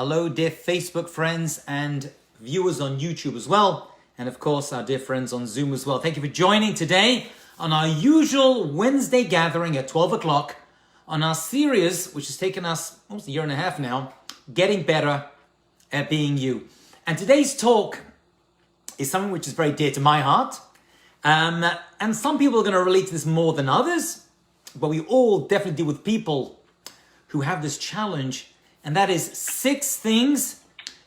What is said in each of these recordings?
Hello, dear Facebook friends and viewers on YouTube as well. And of course, our dear friends on Zoom as well. Thank you for joining today on our usual Wednesday gathering at 12 o'clock on our series, which has taken us almost a year and a half now, Getting Better at Being You. And today's talk is something which is very dear to my heart. And some people are going to relate to this more than others, but we all definitely deal with people who have this challenge, and that is 6 things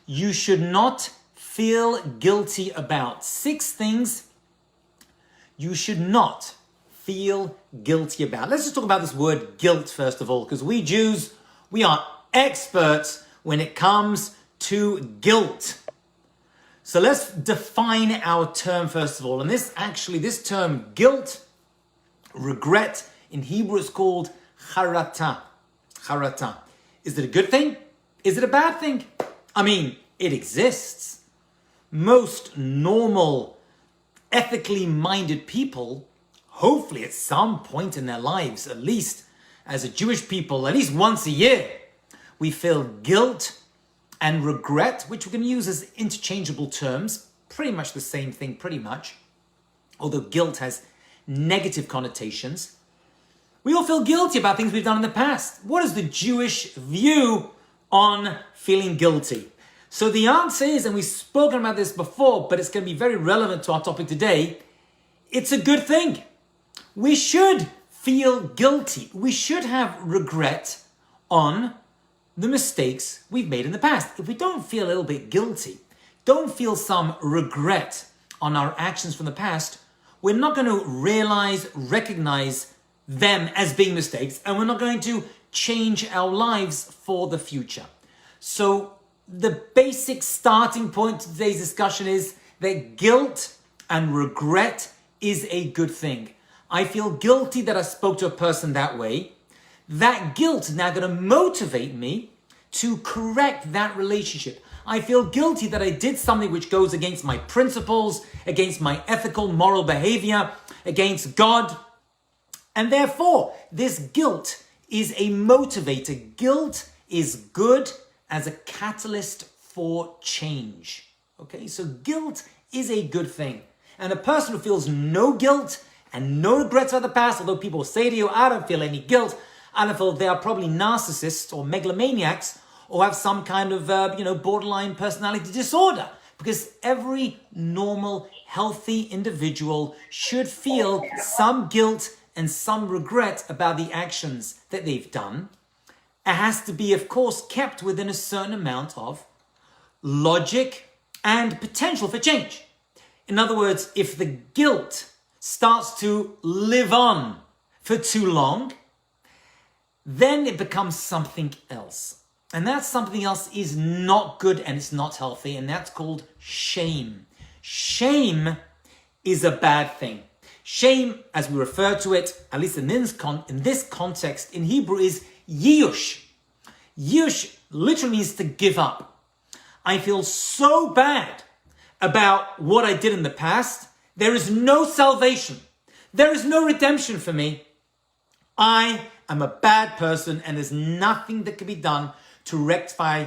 you should not feel guilty about. 6 things you should not feel guilty about. Let's just talk about this word guilt first of all, because we Jews, we are experts when it comes to guilt. So let's define our term first of all. And this term guilt, regret, in Hebrew is called charata. Charata. Is it a good thing? Is it a bad thing? I mean, it exists. Most normal, ethically minded people, hopefully at some point in their lives, at least as a Jewish people, at least once a year, we feel guilt and regret, which we can use as interchangeable terms, pretty much the same thing, pretty much. Although guilt has negative connotations. We all feel guilty about things we've done in the past. What is the Jewish view on feeling guilty? So the answer is, and we've spoken about this before, but it's going to be very relevant to our topic today, it's a good thing. We should feel guilty. We should have regret on the mistakes we've made in the past. If we don't feel a little bit guilty, don't feel some regret on our actions from the past, we're not going to recognize them as being mistakes, and we're not going to change our lives for the future. So the basic starting point to today's discussion is that guilt and regret is a good thing. I feel guilty that I spoke to a person that way. That guilt is now going to motivate me to correct that relationship. I feel guilty that I did something which goes against my principles, against my ethical, moral behavior, against God. And therefore, this guilt is a motivator. Guilt is good as a catalyst for change. Okay, so guilt is a good thing. And a person who feels no guilt and no regrets about the past, although people say to you, I don't feel any guilt, I don't feel, they are probably narcissists or megalomaniacs or have some kind of, borderline personality disorder. Because every normal, healthy individual should feel some guilt and some regret about the actions that they've done. It has to be, of course, kept within a certain amount of logic and potential for change. In other words, if the guilt starts to live on for too long, then it becomes something else. And that something else is not good and it's not healthy, and that's called shame. Shame is a bad thing. Shame, as we refer to it, at least in this context, in Hebrew, is yiush. Yiush literally means to give up. I feel so bad about what I did in the past. There is no salvation. There is no redemption for me. I am a bad person, and there's nothing that can be done to rectify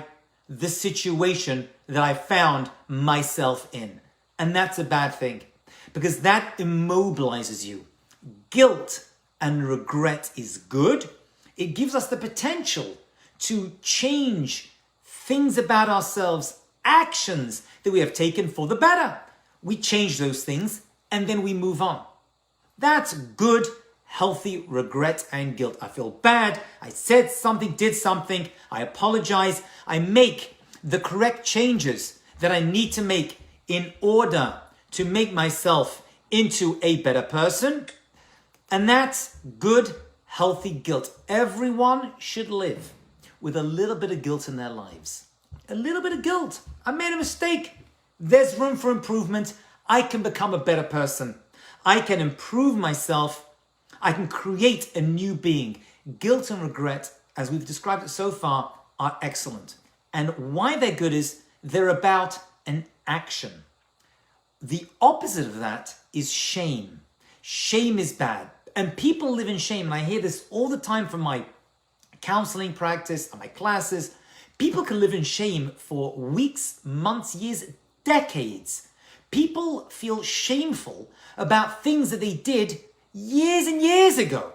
the situation that I found myself in. And that's a bad thing, because that immobilizes you. Guilt and regret is good. It gives us the potential to change things about ourselves, actions that we have taken for the better. We change those things and then we move on. That's good, healthy regret and guilt. I feel bad. I said something, did something. I apologize. I make the correct changes that I need to make in order to make myself into a better person. And that's good, healthy guilt. Everyone should live with a little bit of guilt in their lives. A little bit of guilt. I made a mistake. There's room for improvement. I can become a better person. I can improve myself. I can create a new being. Guilt and regret, as we've described it so far, are excellent. And why they're good is they're about an action. The opposite of that is shame. Shame is bad. And people live in shame. And I hear this all the time from my counseling practice and my classes. People can live in shame for weeks, months, years, decades. People feel shameful about things that they did years and years ago.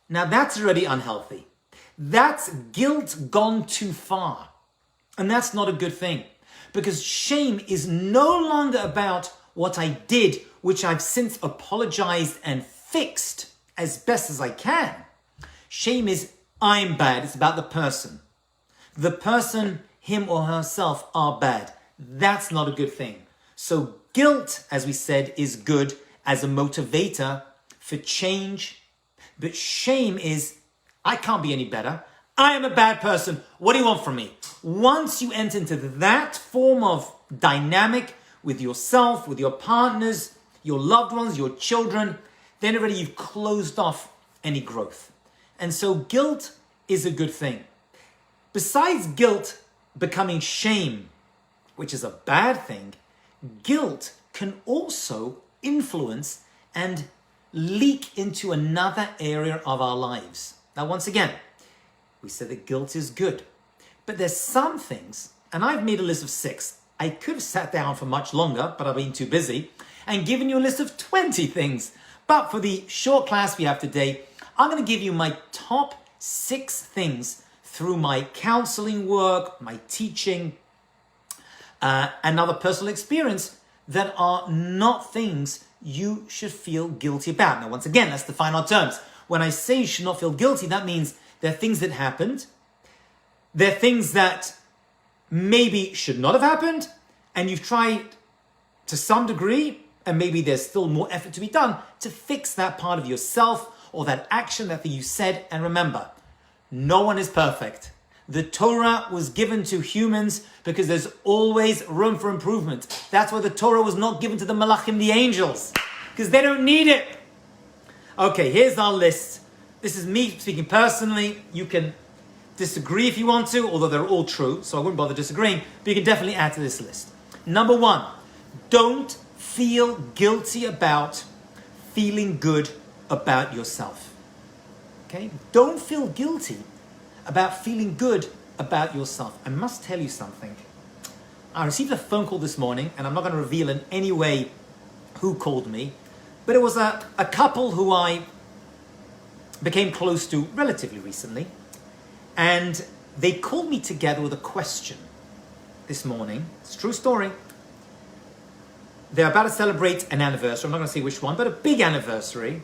Now that's already unhealthy. That's guilt gone too far. And that's not a good thing. Because shame is no longer about what I did, which I've since apologized and fixed as best as I can. Shame is I'm bad. It's about the person. The person, him or herself, are bad. That's not a good thing. So guilt, as we said, is good as a motivator for change. But shame is, I can't be any better. I am a bad person. What do you want from me? Once you enter into that form of dynamic with yourself, with your partners, your loved ones, your children, then already you've closed off any growth. And so guilt is a good thing. Besides guilt becoming shame, which is a bad thing, guilt can also influence and leak into another area of our lives. Now, once again, we said that guilt is good, but there's some things, and I've made a list of 6. I could have sat down for much longer, but I've been too busy and given you a list of 20 things. But for the short class we have today, I'm going to give you my top 6 things through my counseling work, my teaching, and other personal experience that are not things you should feel guilty about. Now, once again, let's define our terms. When I say you should not feel guilty, that means there are things that happened. There are things that maybe should not have happened, and you've tried to some degree, and maybe there's still more effort to be done to fix that part of yourself or that action, that thing you said. And remember, no one is perfect. The Torah was given to humans because there's always room for improvement. That's why the Torah was not given to the Malachim, the angels, because they don't need it. Okay, here's our list. This is me speaking personally. You can disagree if you want to, although they're all true, so I wouldn't bother disagreeing, but you can definitely add to this list. Number 1, don't feel guilty about feeling good about yourself. Okay? Don't feel guilty about feeling good about yourself. I must tell you something. I received a phone call this morning, and I'm not going to reveal in any way who called me, but it was a couple who I became close to relatively recently, and they called me together with a question this morning. It's a true story. They're about to celebrate an anniversary. I'm not going to say which one, but a big anniversary.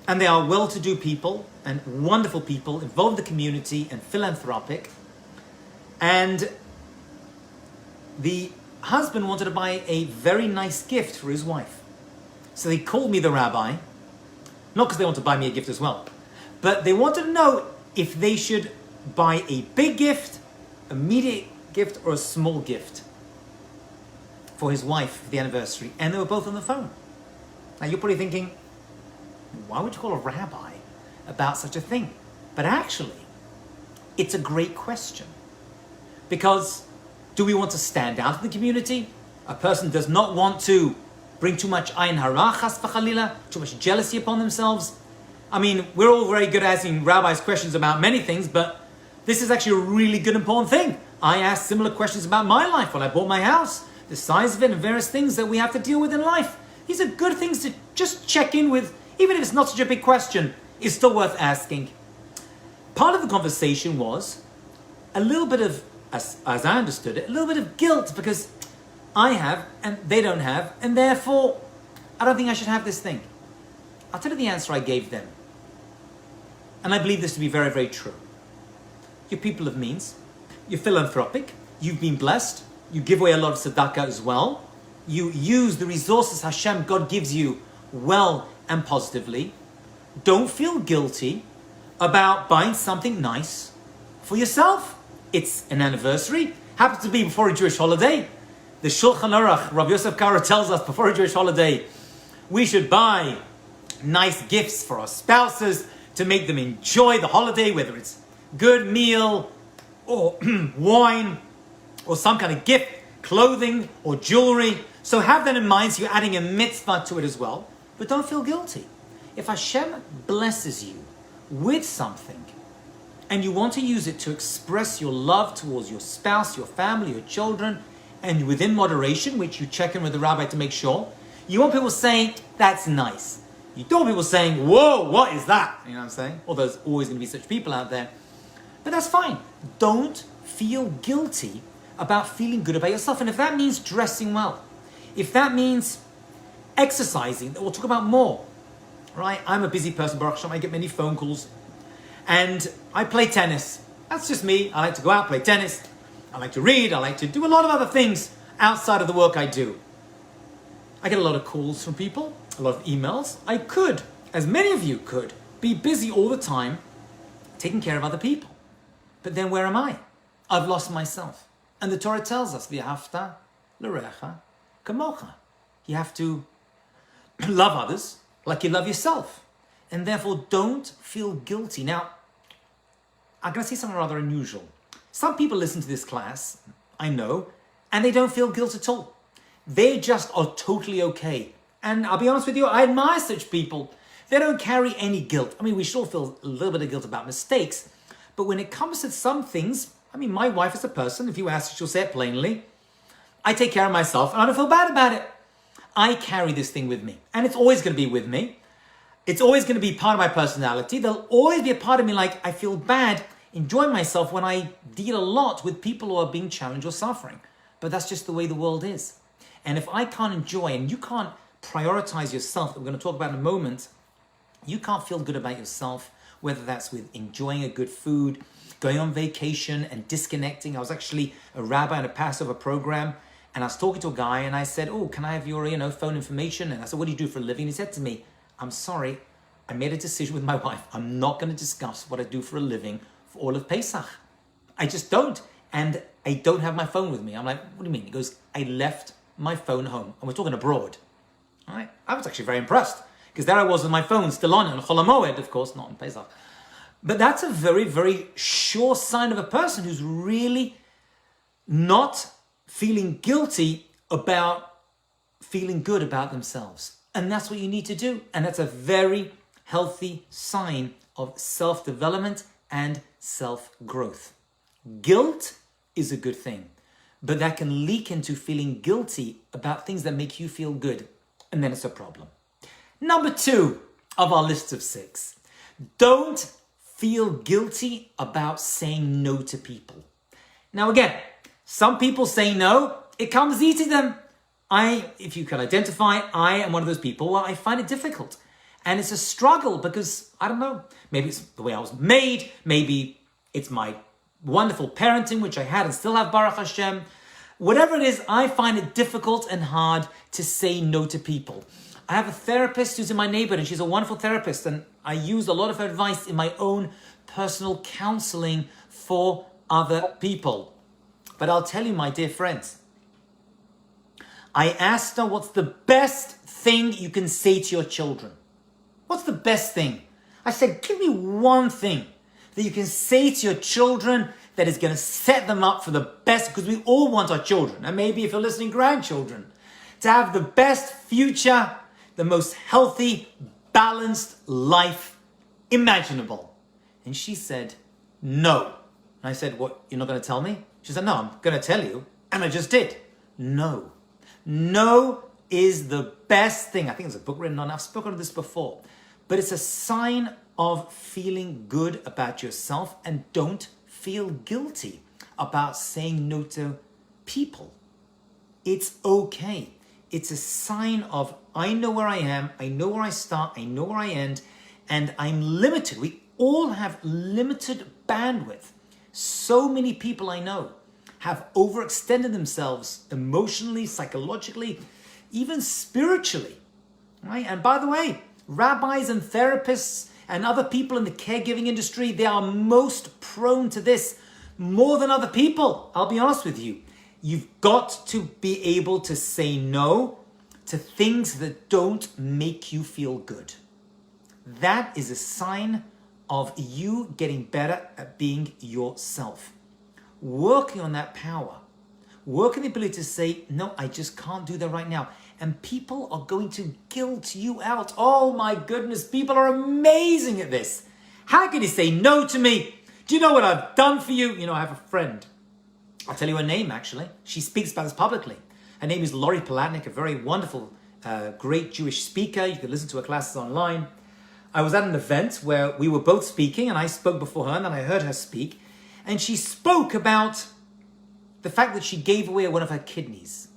And they are well-to-do people and wonderful people involved in the community and philanthropic. And the husband wanted to buy a very nice gift for his wife. So they called me the rabbi, not because they want to buy me a gift as well, but they wanted to know if they should buy a big gift, a medium gift, or a small gift for his wife for the anniversary. And they were both on the phone. Now you're probably thinking, why would you call a rabbi about such a thing? But actually, it's a great question. Because do we want to stand out in the community? A person does not want to bring too much ayin hara, chas v'chalila, too much jealousy upon themselves. I mean, we're all very good at asking rabbis questions about many things, but this is actually a really good, important thing. I asked similar questions about my life when I bought my house, the size of it, and various things that we have to deal with in life. These are good things to just check in with, even if it's not such a big question. It's still worth asking. Part of the conversation was a little bit of, as I understood it, a little bit of guilt because I have and they don't have, and therefore I don't think I should have this thing. I'll tell you the answer I gave them. And I believe this to be very, very true. You're people of means. You're philanthropic. You've been blessed. You give away a lot of tzedakah as well. You use the resources Hashem, God gives you, well and positively. Don't feel guilty about buying something nice for yourself. It's an anniversary. Happens to be before a Jewish holiday. The Shulchan Aruch, Rabbi Yosef Karo tells us before a Jewish holiday, we should buy nice gifts for our spouses to make them enjoy the holiday, whether it's good meal or wine or some kind of gift, clothing or jewelry. So have that in mind, so you're adding a mitzvah to it as well. But don't feel guilty. If Hashem blesses you with something, and you want to use it to express your love towards your spouse, your family, your children, and within moderation, which you check in with the rabbi to make sure, you want people saying, that's nice. You don't want people saying, whoa, what is that? You know what I'm saying? Although there's always going to be such people out there. But that's fine. Don't feel guilty about feeling good about yourself. And if that means dressing well, if that means exercising, we'll talk about more, right? I'm a busy person, Baruch Hashem. I get many phone calls. And I play tennis. That's just me. I like to go out, play tennis. I like to read. I like to do a lot of other things outside of the work I do. I get a lot of calls from people, a lot of emails. I could, as many of you could, be busy all the time taking care of other people. But then where am I? I've lost myself. And the Torah tells us, V'ahavta l'recha kamocha. You have to love others like you love yourself. And therefore, don't feel guilty. Now, I'm going to say something rather unusual. Some people listen to this class, I know, and they don't feel guilt at all. They just are totally okay. And I'll be honest with you, I admire such people. They don't carry any guilt. I mean, we should all feel a little bit of guilt about mistakes. But when it comes to some things, I mean, my wife is a person, if you ask her, she'll say it plainly. I take care of myself and I don't feel bad about it. I carry this thing with me. And it's always going to be with me. It's always going to be part of my personality. There'll always be a part of me like I feel bad, enjoying myself when I deal a lot with people who are being challenged or suffering. But that's just the way the world is. And if I can't enjoy, and you can't prioritize yourself, that we're going to talk about in a moment, you can't feel good about yourself, whether that's with enjoying a good food, going on vacation and disconnecting. I was actually a rabbi in a Passover program, and I was talking to a guy, and I said, oh, can I have your phone information? And I said, what do you do for a living? And he said to me, I'm sorry, I made a decision with my wife. I'm not going to discuss what I do for a living for all of Pesach. I just don't. And I don't have my phone with me. I'm like, what do you mean? He goes, I left my phone home. And we're talking abroad. All right? I was actually very impressed, because there I was with my phone still on Chol HaMoed, of course, not on Pesach. But that's a very, very sure sign of a person who's really not feeling guilty about feeling good about themselves. And that's what you need to do. And that's a very healthy sign of self-development and self-growth. Guilt is a good thing, but that can leak into feeling guilty about things that make you feel good. And then it's a problem. Number 2 of our list of 6. Don't feel guilty about saying no to people. Now again, some people say no, it comes easy to them. If you can identify, I am one of those people where I find it difficult. And it's a struggle because, I don't know, maybe it's the way I was made, maybe it's my wonderful parenting, which I had and still have, Baruch Hashem. Whatever it is, I find it difficult and hard to say no to people. I have a therapist who's in my neighborhood, and she's a wonderful therapist, and I use a lot of her advice in my own personal counseling for other people. But I'll tell you, my dear friends, I asked her, what's the best thing you can say to your children? What's the best thing? I said, give me one thing that you can say to your children that is going to set them up for the best, because we all want our children, and maybe if you're listening, grandchildren, to have the best future, the most healthy, balanced life imaginable. And she said, no. And I said, what, you're not going to tell me? She said, no, I'm going to tell you. And I just did. No. No is the best thing. I think there's a book written on it. I've spoken of this before. But it's a sign of feeling good about yourself, and don't feel guilty about saying no to people. It's okay. It's a sign of, I know where I am, I know where I start, I know where I end, and I'm limited. We all have limited bandwidth. So many people I know have overextended themselves emotionally, psychologically, even spiritually. Right? And by the way, rabbis and therapists and other people in the caregiving industry, they are most prone to this more than other people. I'll be honest with you. You've got to be able to say no to things that don't make you feel good. That is a sign of you getting better at being yourself. Working on that power. Working the ability to say, no, I just can't do that right now. And people are going to guilt you out. Oh my goodness, people are amazing at this. How can you say no to me? Do you know what I've done for you? You know, I have a friend. I'll tell you her name, actually. She speaks about this publicly. Her name is Youre, a very wonderful, great Jewish speaker. You can listen to her classes online. I was at an event where we were both speaking, and I spoke before her, and then I heard her speak. And she spoke about the fact that she gave away one of her kidneys.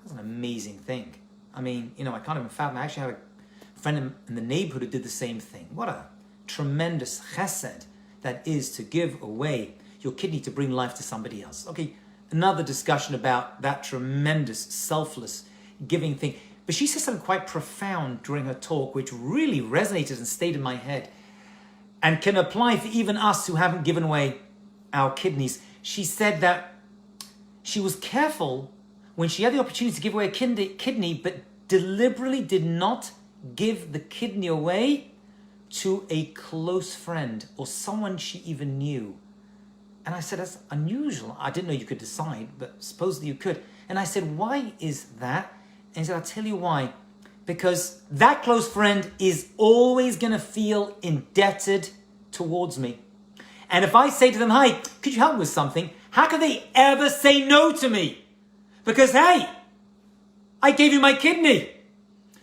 That's an amazing thing. I mean, you know, I can't even fathom. I actually had a friend in the neighborhood who did the same thing. What a tremendous chesed that is to give away your kidney to bring life to somebody else. Okay, another discussion about that tremendous, selfless giving thing. But she said something quite profound during her talk, which really resonated and stayed in my head and can apply for even us who haven't given away our kidneys. She said that she was careful when she had the opportunity to give away a kidney, but deliberately did not give the kidney away to a close friend or someone she even knew. And I said, that's unusual. I didn't know you could decide, but supposedly you could. And I said, why is that? And he said, I'll tell you why. Because that close friend is always going to feel indebted towards me. And if I say to them, hey, could you help me with something? How could they ever say no to me? Because, hey, I gave you my kidney.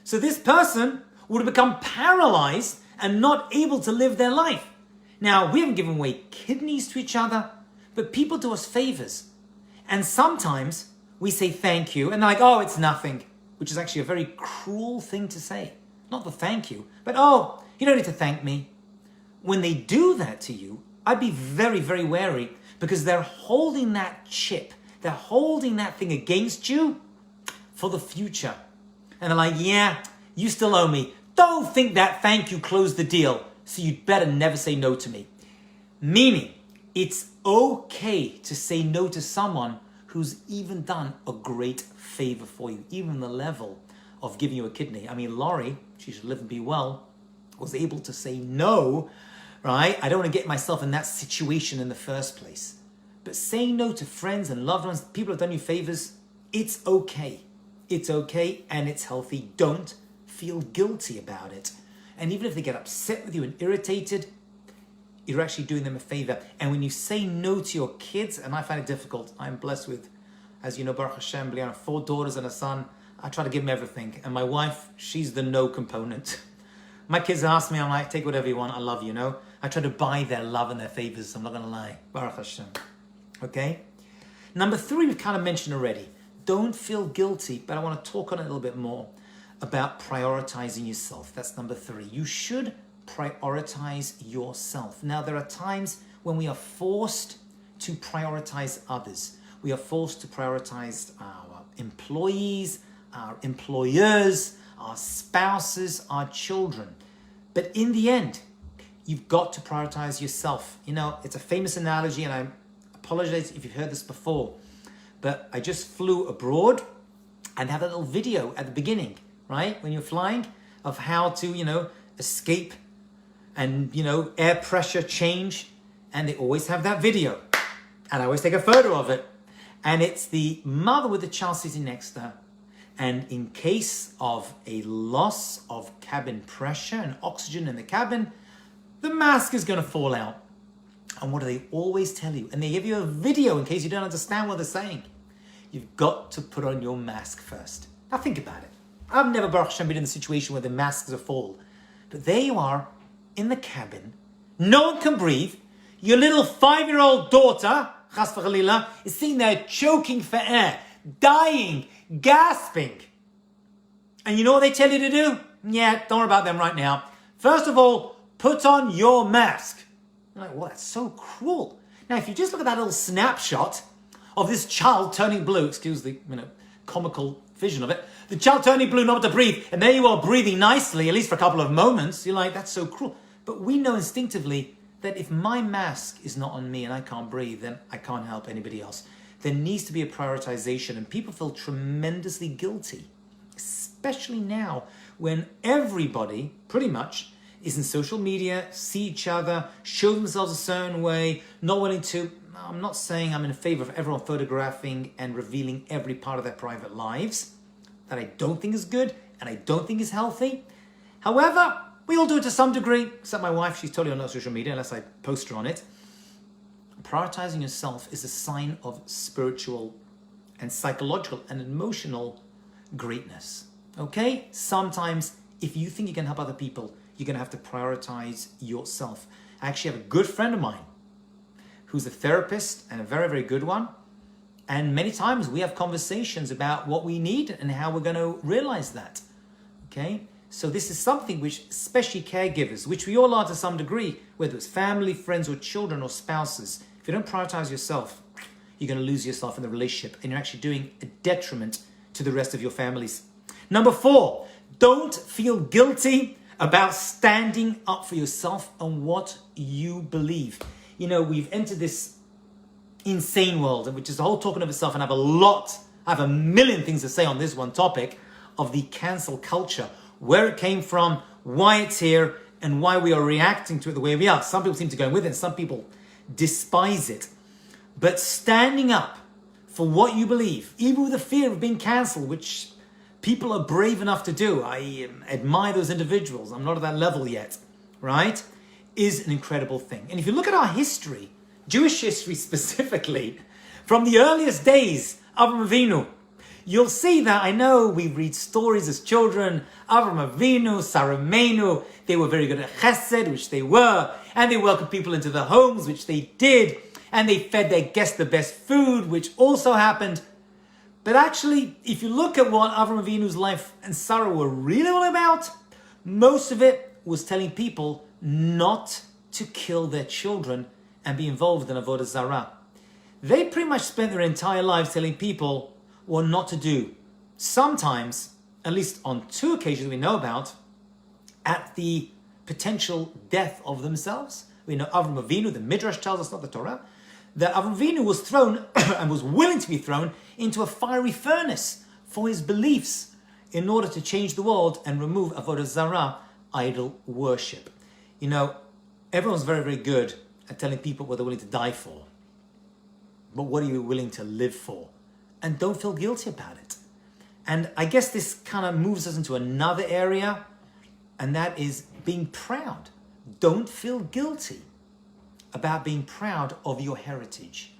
So this person would have become paralyzed and not able to live their life. Now, we haven't given away kidneys to each other, but people do us favors. And sometimes we say thank you, and they're like, oh, it's nothing, which is actually a very cruel thing to say. Not the thank you, but oh, you don't need to thank me. When they do that to you, I'd be very, very wary, because they're holding that chip. They're holding that thing against you for the future. And they're like, yeah, you still owe me. Don't think that thank you closed the deal, so you'd better never say no to me. Meaning, it's okay to say no to someone who's even done a great favor for you, even the level of giving you a kidney. I mean, Youre, she should live and be well, was able to say no, right? I don't want to get myself in that situation in the first place. But saying no to friends and loved ones, people who have done you favors, it's okay. It's okay and it's healthy. Don't feel guilty about it. And even if they get upset with you and irritated, you're actually doing them a favor. And when you say no to your kids, and I find it difficult, I'm blessed with, as you know, Baruch Hashem, 4 daughters and a son. I try to give them everything. And my wife, she's the no component. My kids ask me, I'm like, take whatever you want, I love you, no? I try to buy their love and their favors, I'm not gonna lie. Baruch Hashem. Okay? Number 3, we've kind of mentioned already. Don't feel guilty, but I want to talk on it a little bit more about prioritizing yourself. That's number 3. You should prioritize yourself. Now, there are times when we are forced to prioritize others. We are forced to prioritize our employees, our employers, our spouses, our children. But in the end, you've got to prioritize yourself. You know, it's a famous analogy, and I apologize if you've heard this before, but I just flew abroad and had a little video at the beginning, right? When you're flying, of how to, escape and, air pressure change. And they always have that video. And I always take a photo of it. And it's the mother with the child sitting next to her. And in case of a loss of cabin pressure and oxygen in the cabin, the mask is going to fall out. And what do they always tell you? And they give you a video in case you don't understand what they're saying. You've got to put on your mask first. Now think about it. I've never, Baruch Hashem, been in a situation where the masks are full. But there you are in the cabin. No one can breathe. Your little 5-year-old daughter, chas v'chalila, is sitting there choking for air, dying, gasping. And you know what they tell you to do? Yeah, don't worry about them right now. First of all, put on your mask. You're like, well, that's so cruel. Now, if you just look at that little snapshot of this child turning blue, excuse the comical vision of it, the child turning blue, not to breathe, and there you are breathing nicely, at least for a couple of moments. You're like, that's so cruel. But we know instinctively that if my mask is not on me and I can't breathe, then I can't help anybody else. There needs to be a prioritization, and people feel tremendously guilty, especially now when everybody, pretty much, is in social media, see each other, show themselves a certain way, not wanting to. I'm not saying I'm in favor of everyone photographing and revealing every part of their private lives. That I don't think is good and I don't think is healthy. However, we all do it to some degree, except my wife. She's totally on social media unless I post her on it. prioritizing yourself is a sign of spiritual and psychological and emotional greatness. Okay? Sometimes if you think you can help other people, you're going to have to prioritize yourself. I actually have a good friend of mine who's a therapist, and a very, very good one. And many times we have conversations about what we need and how we're going to realize that. Okay? So this is something which, especially caregivers, which we all are to some degree, whether it's family, friends, or children, or spouses, if you don't prioritize yourself, you're going to lose yourself in the relationship, and you're actually doing a detriment to the rest of your families. Number 4, don't feel guilty about standing up for yourself and what you believe. You know, we've entered this insane world, which is the whole talking of itself, and I have a million things to say on this one topic of the cancel culture, where it came from, why it's here, and why we are reacting to it the way we are. Some people seem to go with it, and some people despise it. But standing up for what you believe, even with the fear of being cancelled, which people are brave enough to do, I admire those individuals, I'm not at that level yet, right, is an incredible thing. And if you look at our history, Jewish history specifically, from the earliest days, Avraham Avinu, you'll see that, I know we read stories as children, Avraham Avinu, Sarah Meinu, they were very good at chesed, which they were, and they welcomed people into their homes, which they did, and they fed their guests the best food, which also happened. But actually, if you look at what Avraham Avinu's life and Sarah were really all about, most of it was telling people not to kill their children and be involved in Avodah Zarah. They pretty much spent their entire lives telling people what not to do. Sometimes, at least on 2 occasions we know about, at the potential death of themselves. We know Avraham Avinu, the Midrash tells us, not the Torah, that Avraham Avinu was thrown and was willing to be thrown into a fiery furnace for his beliefs in order to change the world and remove Avodah Zarah, idol worship. You know, everyone's very, very good at telling people what they're willing to die for. But what are you willing to live for? And don't feel guilty about it. And I guess this kind of moves us into another area, and that is being proud. Don't feel guilty about being proud of your heritage.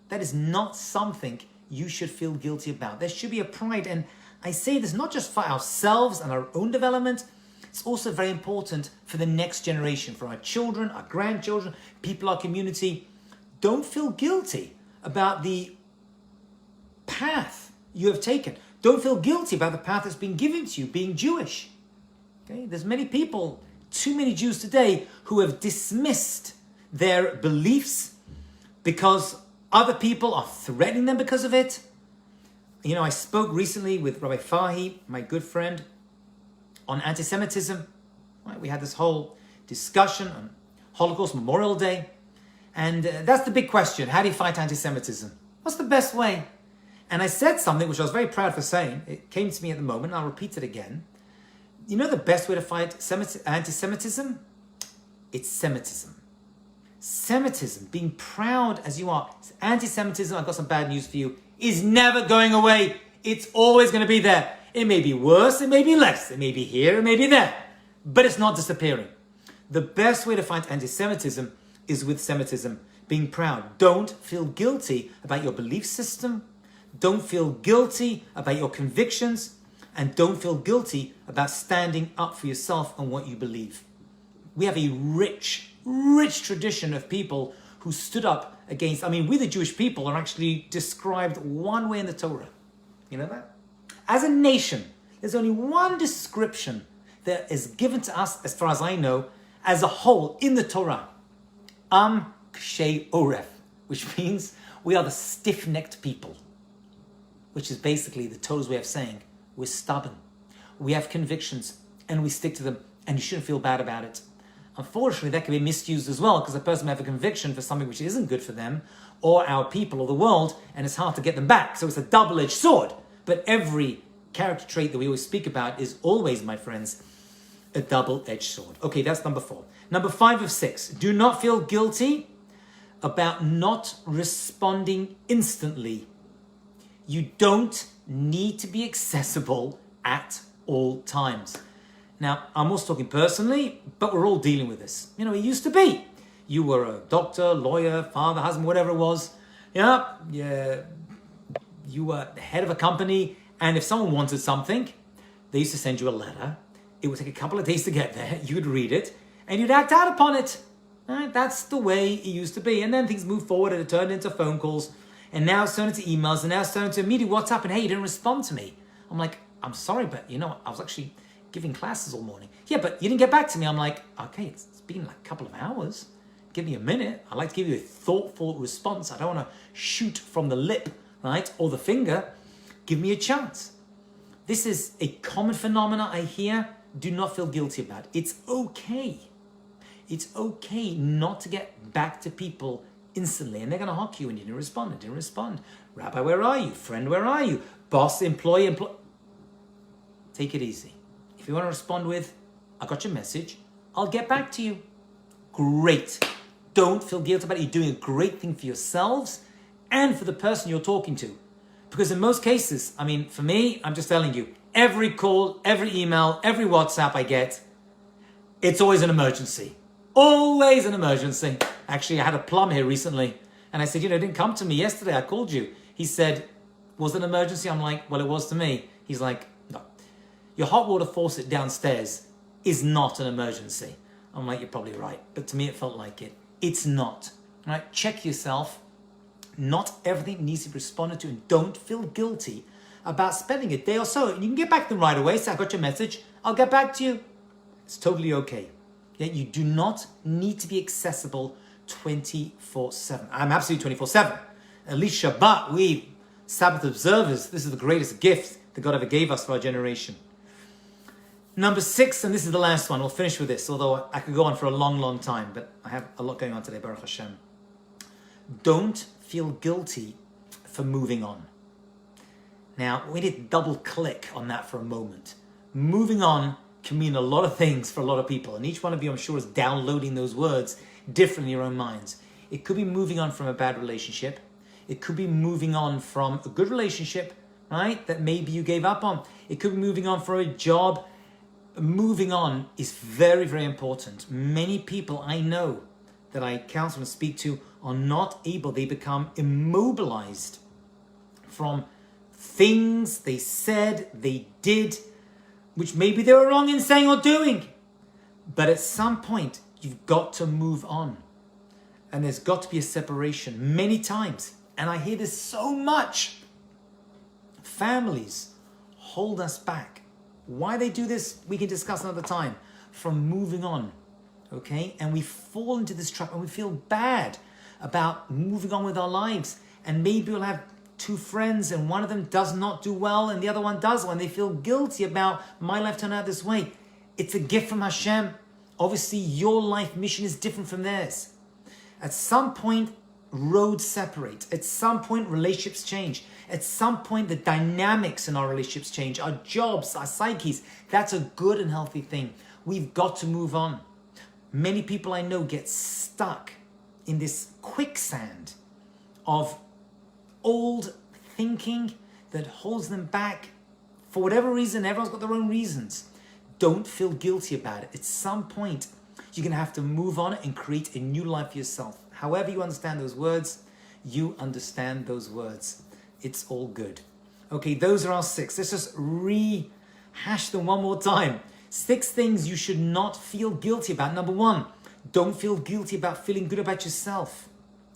That is not something you should feel guilty about. There should be a pride, and I say this not just for ourselves and our own development, it's also very important for the next generation, for our children, our grandchildren, people, our community. Don't feel guilty about the path you have taken. Don't feel guilty about the path that's been given to you, being Jewish. Okay? There's many people, too many Jews today, who have dismissed their beliefs because other people are threatening them because of it. You know, I spoke recently with Rabbi Fahi, my good friend, on antisemitism. Right? We had this whole discussion on Holocaust Memorial Day. And that's the big question. How do you fight antisemitism? What's the best way? And I said something which I was very proud for saying. It came to me at the moment. I'll repeat it again. You know the best way to fight anti-Semitism? It's Semitism. Semitism, being proud as you are. Anti-Semitism, I've got some bad news for you, is never going away. It's always going to be there. It may be worse, it may be less. It may be here, it may be there. But it's not disappearing. The best way to fight anti-Semitism is with Semitism. Being proud. Don't feel guilty about your belief system. Don't feel guilty about your convictions. And don't feel guilty about standing up for yourself and what you believe. We have a rich, rich tradition of people who stood up against, we the Jewish people are actually described one way in the Torah. You know that? As a nation, there's only one description that is given to us, as far as I know, as a whole in the Torah. Kshei Oref, which means we are the stiff-necked people, which is basically the Torah's way of saying we're stubborn. We have convictions and we stick to them, and you shouldn't feel bad about it. Unfortunately, that can be misused as well, because a person may have a conviction for something which isn't good for them or our people or the world, and it's hard to get them back. So it's a double-edged sword. But every character trait that we always speak about is always, my friends, a double-edged sword. Okay, that's number 4. Number 5 of 6. Do not feel guilty about not responding instantly. You don't need to be accessible at all times. Now, I'm also talking personally, but we're all dealing with this. You know, it used to be. You were a doctor, lawyer, father, husband, whatever it was. Yeah, you were the head of a company, and if someone wanted something, they used to send you a letter. It would take a couple of days to get there. You'd read it, and you'd act out upon it. Right? That's the way it used to be. And then things moved forward, and it turned into phone calls, and now it's turned into emails, and now it's turned into immediate WhatsApp, and hey, you didn't respond to me. I'm like, I'm sorry, but I was actually giving classes all morning. Yeah, but you didn't get back to me. I'm like, okay, it's been like a couple of hours. Give me a minute. I'd like to give you a thoughtful response. I don't want to shoot from the lip, right? Or the finger. Give me a chance. This is a common phenomenon I hear. Do not feel guilty about it. It's okay. It's okay not to get back to people instantly. And they're going to hock you and you didn't respond. Rabbi, where are you? Friend, where are you? Boss, employee. Take it easy. If you want to respond with, I got your message, I'll get back to you. Great. Don't feel guilty about it. You're doing a great thing for yourselves and for the person you're talking to. Because in most cases, for me, I'm just telling you, every call, every email, every WhatsApp I get, it's always an emergency. Always an emergency. Actually, I had a plumber here recently, and I said, it didn't come to me yesterday. I called you. He said, was it an emergency? I'm like, well, it was to me. He's like, no. Your hot water faucet downstairs is not an emergency. I'm like, you're probably right. But to me, it felt like it. It's not. All right? Check yourself. Not everything needs to be responded to, and don't feel guilty about spending a day or so. You can get back to them right away. Say, I got your message. I'll get back to you. It's totally okay. Yet you do not need to be accessible 24/7. I'm absolutely 24/7. At least Shabbat, we Sabbath observers, this is the greatest gift that God ever gave us for our generation. Number 6, and this is the last one. We'll finish with this, although I could go on for a long, long time, but I have a lot going on today, Baruch Hashem. Don't feel guilty for moving on. Now, we need to double click on that for a moment. Moving on can mean a lot of things for a lot of people, and each one of you, I'm sure, is downloading those words different in your own minds. It could be moving on from a bad relationship. It could be moving on from a good relationship, right, that maybe you gave up on. It could be moving on for a job. Moving on is very, very important. Many people I know that I counsel and speak to are not able. They become immobilized from things they said, they did, which maybe they were wrong in saying or doing. But at some point, you've got to move on. And there's got to be a separation many times. And I hear this so much. Families hold us back. Why they do this, we can discuss another time. From moving on, okay? And we fall into this trap and we feel bad about moving on with our lives. And maybe we'll have 2 friends and one of them does not do well and the other one does well. And they feel guilty about my life turned out this way. It's a gift from Hashem. Obviously, your life mission is different from theirs. At some point, roads separate. At some point, relationships change. At some point, the dynamics in our relationships change. Our jobs, our psyches, that's a good and healthy thing. We've got to move on. Many people I know get stuck in this quicksand of old thinking that holds them back for whatever reason. Everyone's got their own reasons. Don't feel guilty about it. At some point, you're going to have to move on and create a new life for yourself. However you understand those words, you understand those words. It's all good. Okay, those are our 6. Let's just rehash them one more time. 6 things you should not feel guilty about. Number 1, don't feel guilty about feeling good about yourself.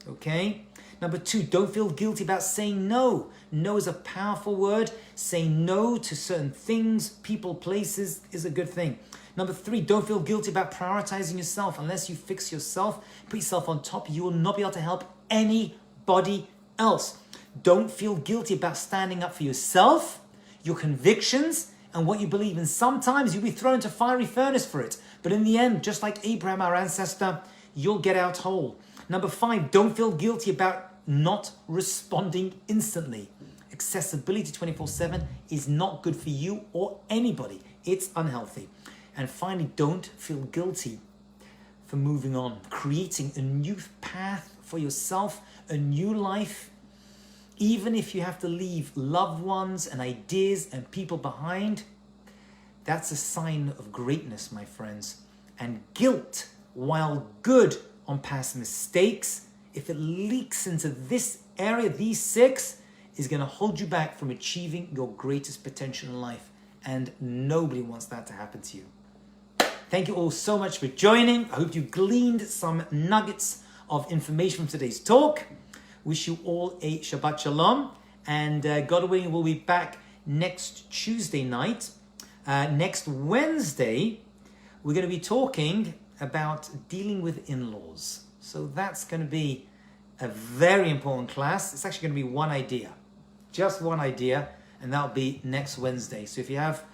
Okay? Number 2, don't feel guilty about saying no. No is a powerful word. Saying no to certain things, people, places is a good thing. Number 3, don't feel guilty about prioritizing yourself. Unless you fix yourself, put yourself on top, you will not be able to help anybody else. Don't feel guilty about standing up for yourself, your convictions, and what you believe in. Sometimes you'll be thrown into a fiery furnace for it. But in the end, just like Abraham, our ancestor, you'll get out whole. Number 5, don't feel guilty about not responding instantly. Accessibility 24/7 is not good for you or anybody. It's unhealthy. And finally, don't feel guilty for moving on, creating a new path for yourself, a new life. Even if you have to leave loved ones and ideas and people behind, that's a sign of greatness, my friends. And guilt, while good, on past mistakes, if it leaks into this area, these 6 is going to hold you back from achieving your greatest potential in life. And nobody wants that to happen to you. Thank you all so much for joining. I hope you gleaned some nuggets of information from today's talk. Wish you all a Shabbat Shalom. And God willing, we'll be back next Tuesday night. Next Wednesday, we're going to be talking about dealing with in-laws. So that's going to be a very important class. It's actually going to be one idea. Just one idea. And that'll be next Wednesday. So if you have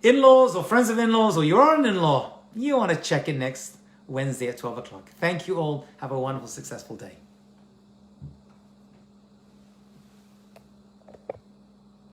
in-laws or friends of in-laws or you are an in-law, you want to check in next Wednesday at 12 o'clock. Thank you all. Have a wonderful, successful day.